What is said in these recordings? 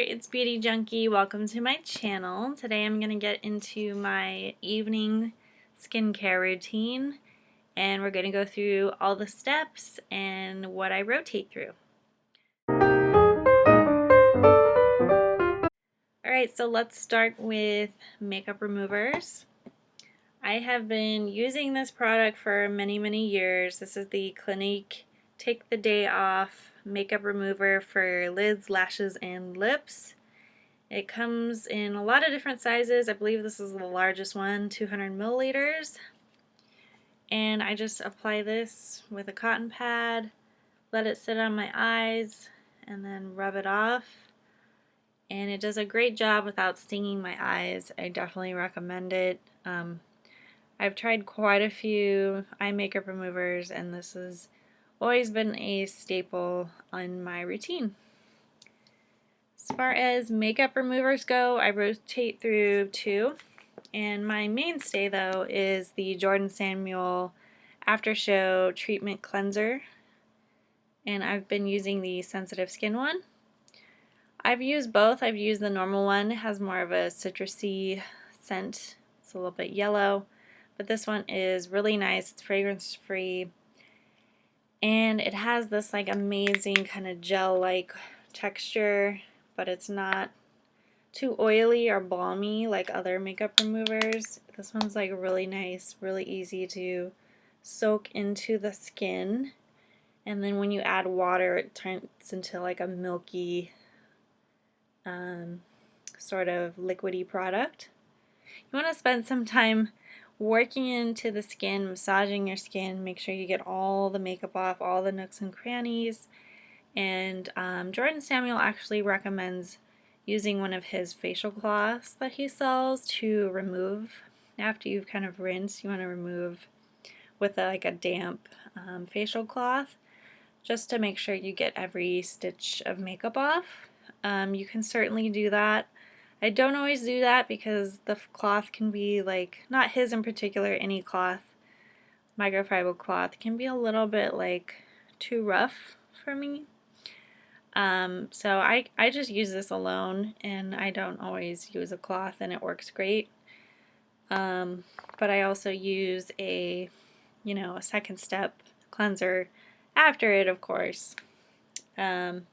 it's Beauty Junkie. Welcome to my channel. Today I'm going to get into my evening skincare routine and we're going to go through all the steps and what I rotate through. Alright, so let's start with makeup removers. I have been using this product for many years. This is the Clinique Take the Day Off makeup remover for lids, lashes, and lips. It comes in a lot of different sizes. I believe this is the largest one, 200 milliliters. And I just apply this with a cotton pad, let it sit on my eyes, and then rub it off. And it does a great job without stinging my eyes. I definitely recommend it. I've tried quite a few eye makeup removers, and this has always been a staple on my routine. As far as makeup removers go, I rotate through two, and my mainstay though is the Samuel Aftershow Treatment Cleanser, and I've been using the sensitive skin one. I've used both. I've used the normal one. It has more of a citrusy scent. It's a little bit yellow, but this one is really nice. It's fragrance free, and it has this like amazing kind of gel-like texture, but it's not too oily or balmy like other makeup removers. This one's like really nice, really easy to soak into the skin, and then when you add water it turns into like a milky sort of liquidy product. You want to spend some time working into the skin, massaging your skin, make sure you get all the makeup off, all the nooks and crannies. And Samuel actually recommends using one of his facial cloths that he sells to remove after you've kind of rinsed. You want to remove with like a damp facial cloth just to make sure you get every stitch of makeup off. You can certainly do that. I don't always do that because the cloth can be like, not his in particular, any cloth, microfiber cloth can be a little bit like too rough for me. So I just use this alone, and I don't always use a cloth, and it works great. But I also use a second step cleanser after it, of course. But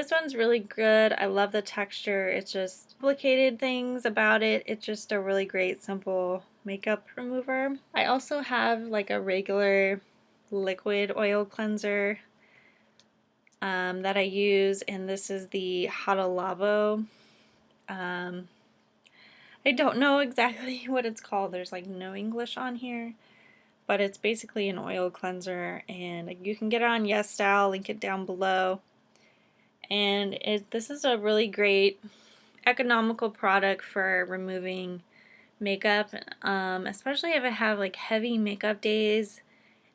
this one's really good. I love the texture. It's just complicated things about it. It's just a really great, simple makeup remover. I also have like a regular liquid oil cleanser that I use, and this is the Hada Labo. I don't know exactly what it's called. There's like no English on here, but it's basically an oil cleanser, and you can get it on YesStyle, link it down below. And this is a really great economical product for removing makeup, especially if I have like heavy makeup days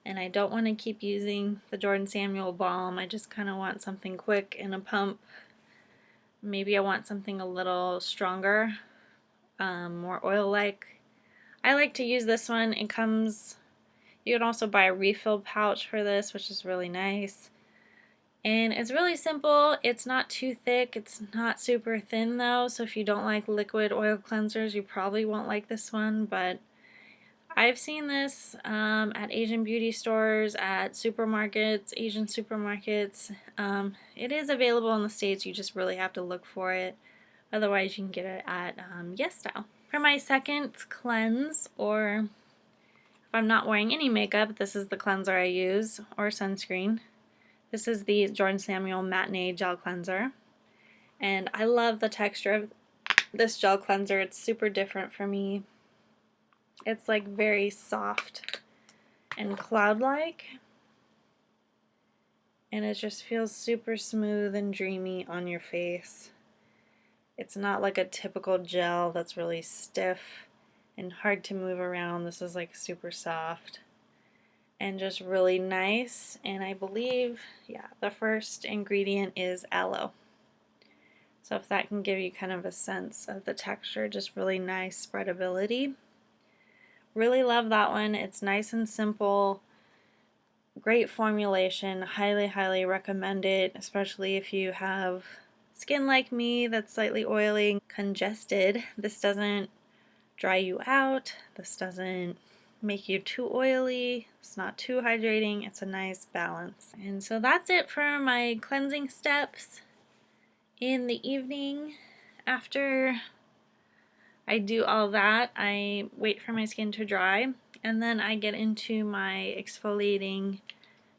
and I don't want to keep using the Samuel balm. I just kind of want something quick in a pump. Maybe I want something a little stronger, more oil-like. I like to use this one. It comes, you can also buy a refill pouch for this, which is really nice. And it's really simple. It's not too thick. It's not super thin though, so if you don't like liquid oil cleansers, you probably won't like this one. But I've seen this at Asian beauty stores, at supermarkets, Asian supermarkets. It is available in the States. You just really have to look for it. Otherwise, you can get it at YesStyle. For my second cleanse, or if I'm not wearing any makeup, this is the cleanser I use, or sunscreen. This is the Samuel Matinee Gel Cleanser, and I love the texture of this gel cleanser. It's super different for me. It's like very soft and cloud-like, and it just feels super smooth and dreamy on your face. It's not like a typical gel that's really stiff and hard to move around. This is like super soft and just really nice. And I believe, yeah, the first ingredient is aloe. So if that can give you kind of a sense of the texture, just really nice spreadability. Really love that one. It's nice and simple. Great formulation. Highly recommend it, especially if you have skin like me that's slightly oily and congested, this doesn't dry you out. This doesn't make you too oily. It's not too hydrating. It's a nice balance. And so that's it for my cleansing steps. In the evening, after I do all that, I wait for my skin to dry, and then I get into my exfoliating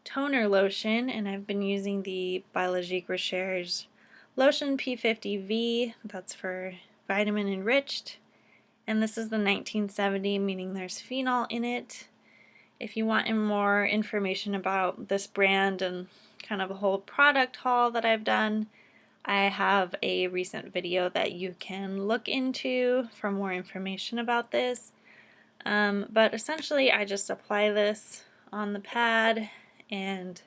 toner lotion, and I've been using the Biologique Recherche Lotion P50 V. That's for vitamin enriched, and this is the 1970, meaning there's phenol in it. If you want more information about this brand and kind of a whole product haul that I've done, I have a recent video that you can look into for more information about this. But essentially I just apply this on the pad and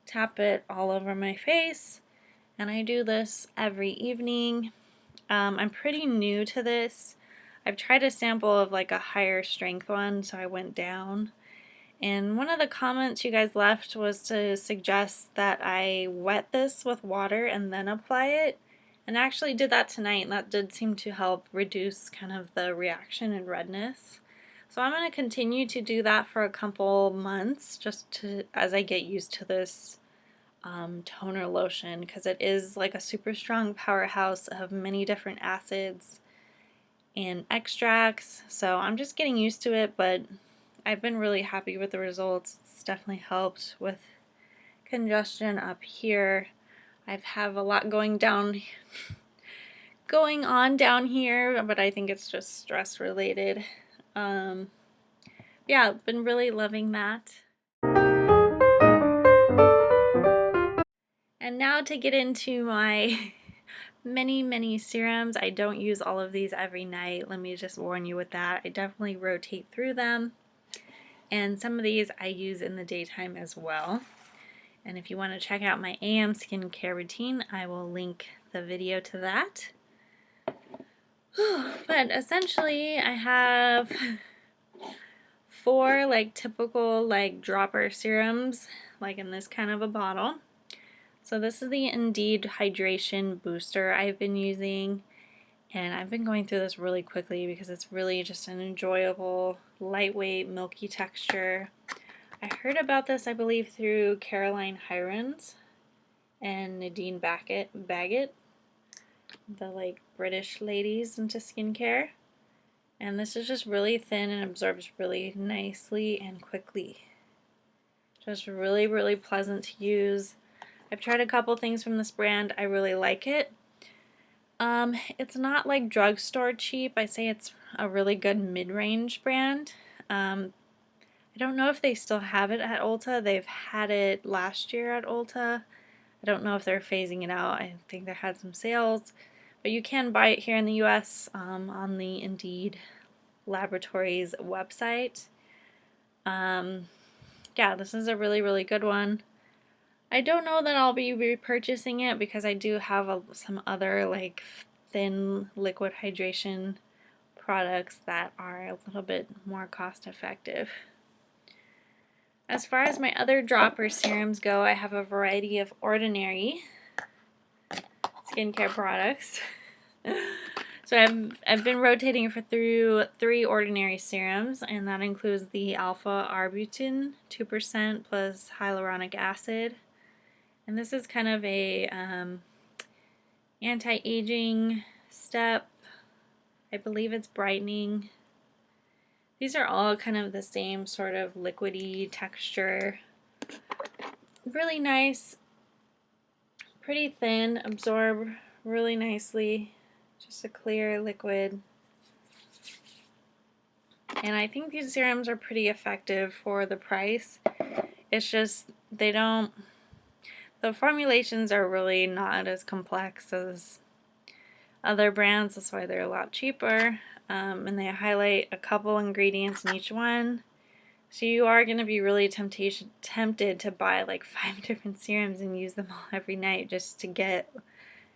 tap it all over my face, and I do this every evening. I'm pretty new to this. I've tried a sample of like a higher strength one, so I went down. And one of the comments you guys left was to suggest that I wet this with water and then apply it. And I actually did that tonight, and that did seem to help reduce kind of the reaction and redness. So I'm going to continue to do that for a couple months just as I get used to this toner lotion, because it is like a super strong powerhouse of many different acids and extracts. So I'm just getting used to it, but I've been really happy with the results. It's definitely helped with congestion up here. I have a lot going on down here, but I think it's just stress related. Yeah, I've been really loving that. And now to get into my many serums. I don't use all of these every night. Let me just warn you with that. I definitely rotate through them. And some of these I use in the daytime as well. And if you want to check out my AM skincare routine, I will link the video to that. But essentially I have 4 like typical like dropper serums, like in this kind of a bottle. So this is the Indeed Hydration Booster I've been using, and I've been going through this really quickly because it's really just an enjoyable, lightweight, milky texture. I heard about this, I believe, through Caroline Hirons and Nadine Baggett, the like British ladies into skincare. And this is just really thin and absorbs really nicely and quickly. Just really pleasant to use. I've tried a couple things from this brand. I really like it. It's not like drugstore cheap. I say it's a really good mid-range brand. I don't know if they still have it at Ulta. They've had it last year at Ulta. I don't know if they're phasing it out. I think they had some sales. But you can buy it here in the US on the Indeed Laboratories website. Yeah, this is a really good one. I don't know that I'll be repurchasing it because I do have some other like thin liquid hydration products that are a little bit more cost effective. As far as my other dropper serums go, I have a variety of ordinary skincare products. So I've been rotating through 3 ordinary serums, and that includes the Alpha Arbutin 2% plus hyaluronic acid. And this is kind of a anti-aging step. I believe it's brightening. These are all kind of the same sort of liquidy texture. Really nice, pretty thin, absorb really nicely. Just a clear liquid. And I think these serums are pretty effective for the price. It's just the formulations are really not as complex as other brands. That's why they're a lot cheaper. And they highlight a couple ingredients in each one. So you are going to be really tempted to buy like 5 different serums and use them all every night just to get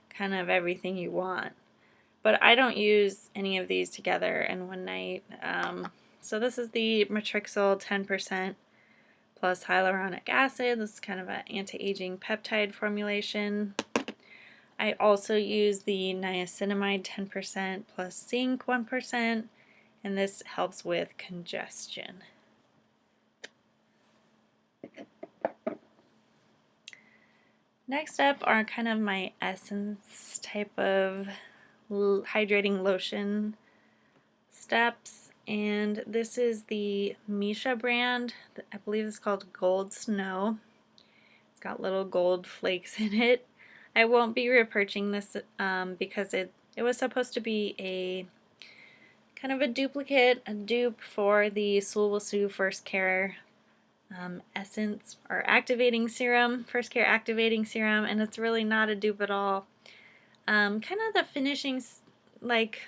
kind of everything you want. But I don't use any of these together in one night. So this is the Matrixyl 10% plus hyaluronic acid. This is kind of an anti-aging peptide formulation. I also use the niacinamide 10% plus zinc 1%, and this helps with congestion. Next up are kind of my essence type of hydrating lotion steps, and this is the Missha brand. I believe it's called Gold Snow. It's got little gold flakes in it. I won't be repurchasing this because it was supposed to be a kind of a dupe for the Sulwahsoo First Care essence or activating serum, First Care activating serum, and it's really not a dupe at all. Kind of the finishing, like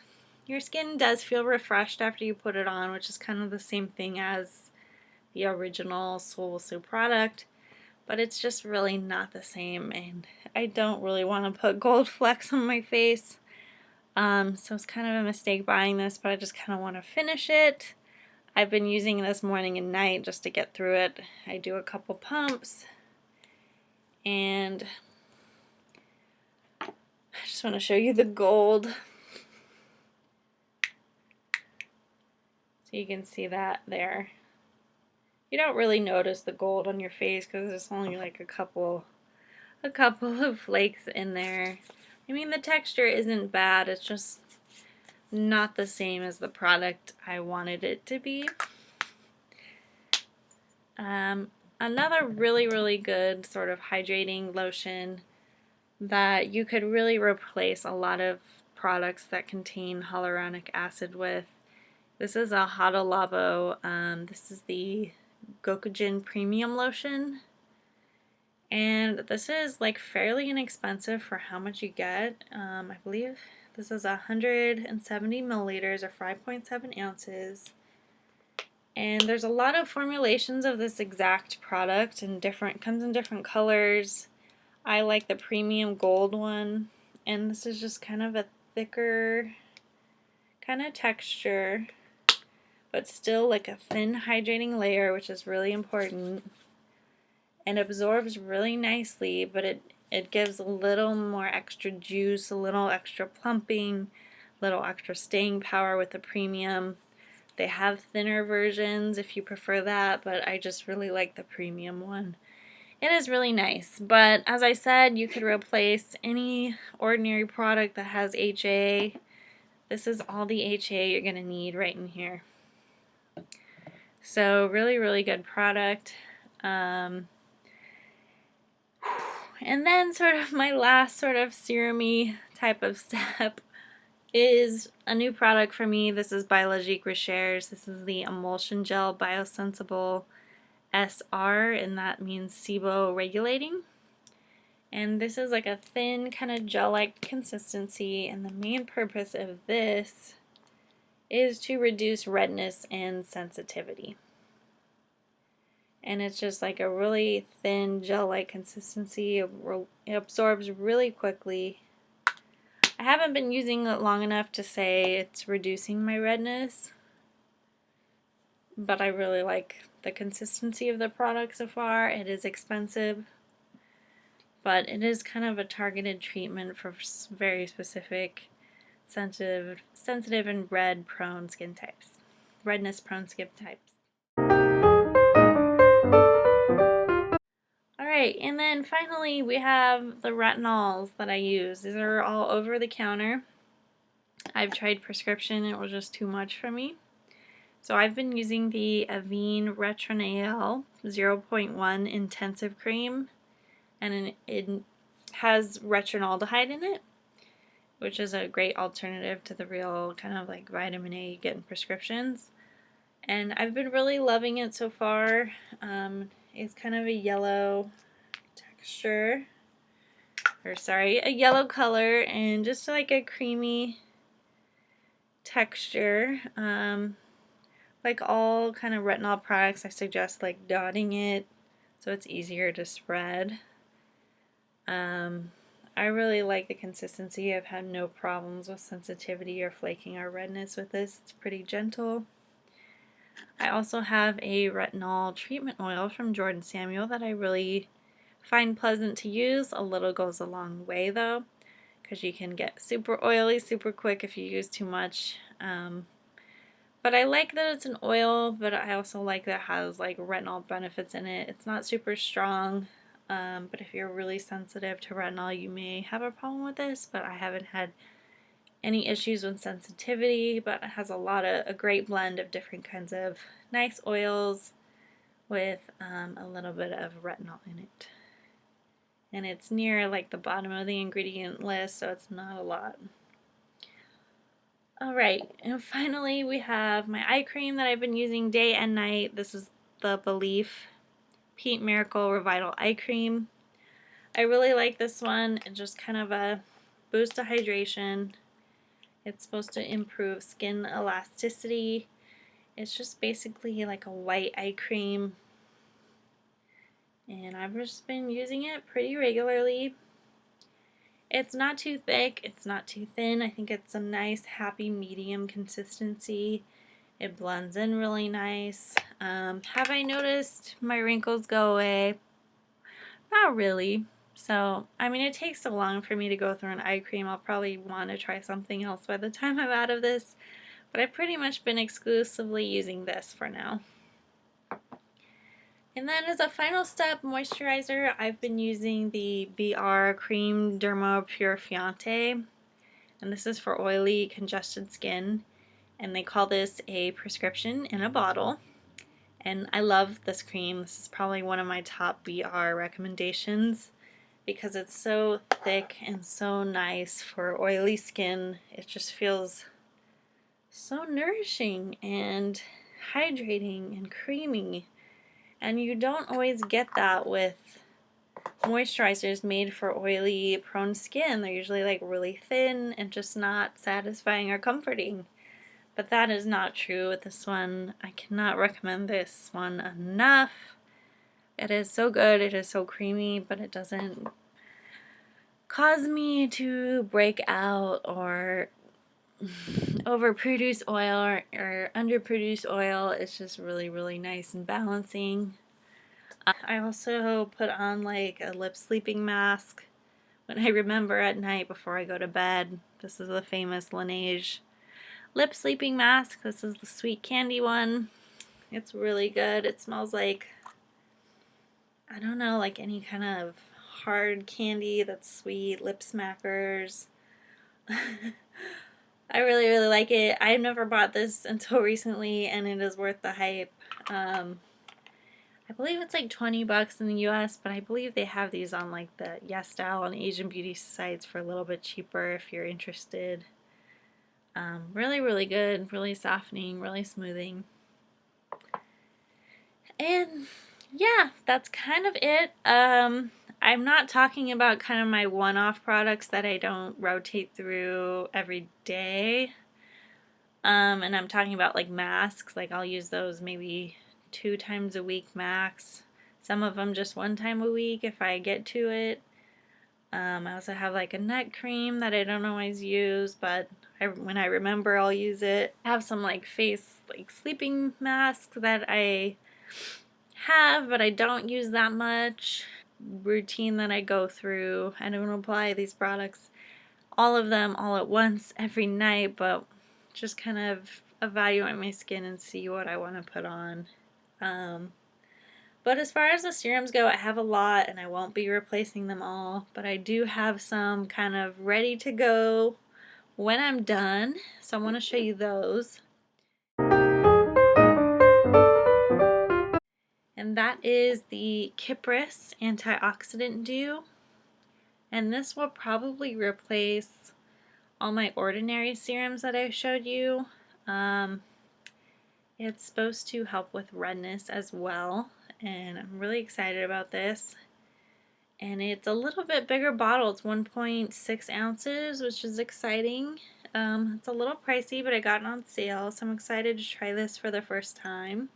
your skin does feel refreshed after you put it on, which is kind of the same thing as the original Sulwahsoo product, but it's just really not the same, and I don't really want to put gold flecks on my face. So it's kind of a mistake buying this, but I just kind of want to finish it. I've been using this morning and night just to get through it. I do a couple pumps, and I just want to show you the gold. So you can see that there. You don't really notice the gold on your face because there's only like a couple of flakes in there. I mean, the texture isn't bad, it's just not the same as the product I wanted it to be. Another really good sort of hydrating lotion that you could really replace a lot of products that contain hyaluronic acid with. This is a Hada Labo. This is the Gokujyun premium lotion. And this is like fairly inexpensive for how much you get. I believe this is 170 milliliters or 5.7 ounces. And there's a lot of formulations of this exact product and comes in different colors. I like the premium gold one, and this is just kind of a thicker kind of texture, but still like a thin hydrating layer, which is really important, and absorbs really nicely, but it gives a little more extra juice, a little extra plumping, a little extra staying power with the premium. They have thinner versions if you prefer that, but I just really like the premium one. It is really nice, but as I said, you could replace any ordinary product that has HA. This is all the HA you're going to need right in here. So really good product. And then sort of my last sort of serum-y type of step is a new product for me. This is Biologique Recherche. This is the Emulsion Gel Biosensible SR, and that means SIBO regulating. And this is like a thin kind of gel-like consistency, and the main purpose of this is to reduce redness and sensitivity. And it's just like a really thin gel-like consistency. It absorbs really quickly. I haven't been using it long enough to say it's reducing my redness, but I really like the consistency of the product so far. It is expensive, but it is kind of a targeted treatment for very specific sensitive and redness-prone skin types. Alright, and then finally we have the retinols that I use. These are all over the counter. I've tried prescription, it was just too much for me. So I've been using the Avene Retrinal 0.1 intensive cream, and it has retrinaldehyde in it, which is a great alternative to the real kind of like vitamin A you get in prescriptions. And I've been really loving it so far. It's kind of a yellow texture, or sorry, a yellow color, and just like a creamy texture. Like all kind of retinol products, I suggest like dotting it so it's easier to spread. I really like the consistency. I've had no problems with sensitivity or flaking or redness with this. It's pretty gentle. I also have a retinol treatment oil from Jordan Samuel that I really find pleasant to use. A little goes a long way though. because you can get super oily super quick if you use too much. But I like that it's an oil, but I also like that it has like retinol benefits in it. It's not super strong, but if you're really sensitive to retinol, you may have a problem with this, but I haven't had any issues with sensitivity. But it has a great blend of different kinds of nice oils with a little bit of retinol in it. And it's near like the bottom of the ingredient list, so it's not a lot. Alright, and finally we have my eye cream that I've been using day and night. This is the Belief Pete Miracle Revital Eye Cream. I really like this one. It's just kind of a boost of hydration. It's supposed to improve skin elasticity. It's just basically like a white eye cream. And I've just been using it pretty regularly. It's not too thick, it's not too thin. I think it's a nice, happy medium consistency. It blends in really nice. Have I noticed my wrinkles go away? Not really. So, I mean, it takes so long for me to go through an eye cream. I'll probably want to try something else by the time I'm out of this. But I've pretty much been exclusively using this for now. And then as a final step, moisturizer, I've been using the BR Cream Derma Purifiante. And this is for oily, congested skin. And they call this a prescription in a bottle. And I love this cream. This is probably one of my top BR recommendations because it's so thick and so nice for oily skin. It just feels so nourishing and hydrating and creamy. And you don't always get that with moisturizers made for oily, prone skin. They're usually like really thin and just not satisfying or comforting. But that is not true with this one. I cannot recommend this one enough. It is so good, it is so creamy, but it doesn't cause me to break out or overproduce oil or underproduce oil. It's just really, really nice and balancing. I also put on like a lip sleeping mask when I remember at night before I go to bed. This is the famous Laneige lip sleeping mask. This is the sweet candy one. It's really good. It smells like, I don't know, like any kind of hard candy that's sweet, lip smackers. I really, really like it. I've never bought this until recently, and it is worth the hype. I believe it's like 20 bucks in the US, but I believe they have these on like the YesStyle and Asian beauty sites for a little bit cheaper if you're interested. Really, really good, really softening, really smoothing. And yeah, that's kind of it. I'm not talking about kind of my one-off products that I don't rotate through every day. And I'm talking about like masks, like I'll use those maybe 2 times a week max. Some of them just 1 time a week if I get to it. I also have like a neck cream that I don't always use, but when I remember I'll use it. I have some like face like sleeping masks that I have, but I don't use that much. Routine that I go through. I don't apply these products, all of them all at once every night, but just kind of evaluate my skin and see what I want to put on. But as far as the serums go, I have a lot and I won't be replacing them all, but I do have some kind of ready to go when I'm done, so I want to show you those. And that is the Kypris Antioxidant Dew. And this will probably replace all my ordinary serums that I showed you. It's supposed to help with redness as well, and I'm really excited about this. And it's a little bit bigger bottle. It's 1.6 ounces, which is exciting. It's a little pricey, but I got it on sale, so I'm excited to try this for the first time.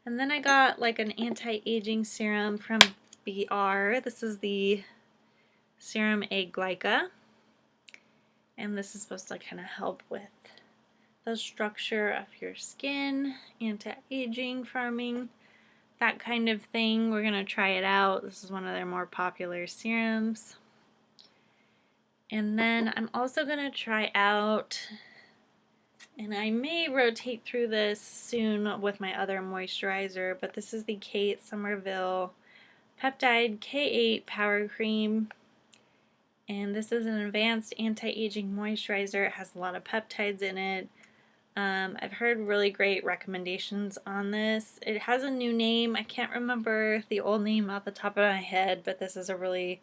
And then I got like an anti-aging serum from BR. This is the Serum A Glyca. And this is supposed to kind of help with the structure of your skin, anti-aging, firming, that kind of thing. We're going to try it out. This is one of their more popular serums. And then I'm also going to try out, and I may rotate through this soon with my other moisturizer, but this is the Kate Somerville Peptide K8 Power Cream. And this is an advanced anti-aging moisturizer. It has a lot of peptides in it. I've heard really great recommendations on this. It has a new name. I can't remember the old name off the top of my head, but this is a really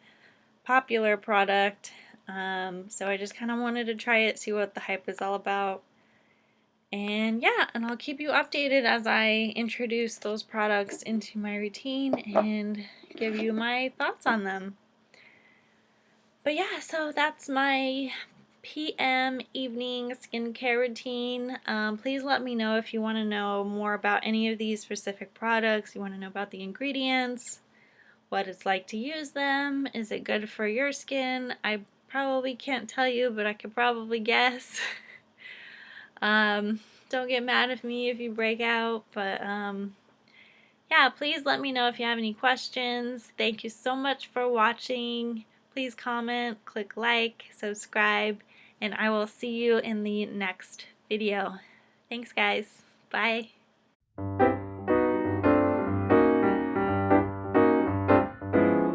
popular product. So I just kind of wanted to try it, see what the hype is all about. And yeah, and I'll keep you updated as I introduce those products into my routine and give you my thoughts on them. But yeah, so that's my PM evening skincare routine. Please let me know if you want to know more about any of these specific products. You want to know about the ingredients, what it's like to use them. Is it good for your skin? I probably can't tell you, but I could probably guess. Don't get mad at me if you break out, but yeah, please let me know if you have any questions. Thank you so much for watching. Please comment, click like, subscribe, and I will see you in the next video. Thanks, guys. Bye.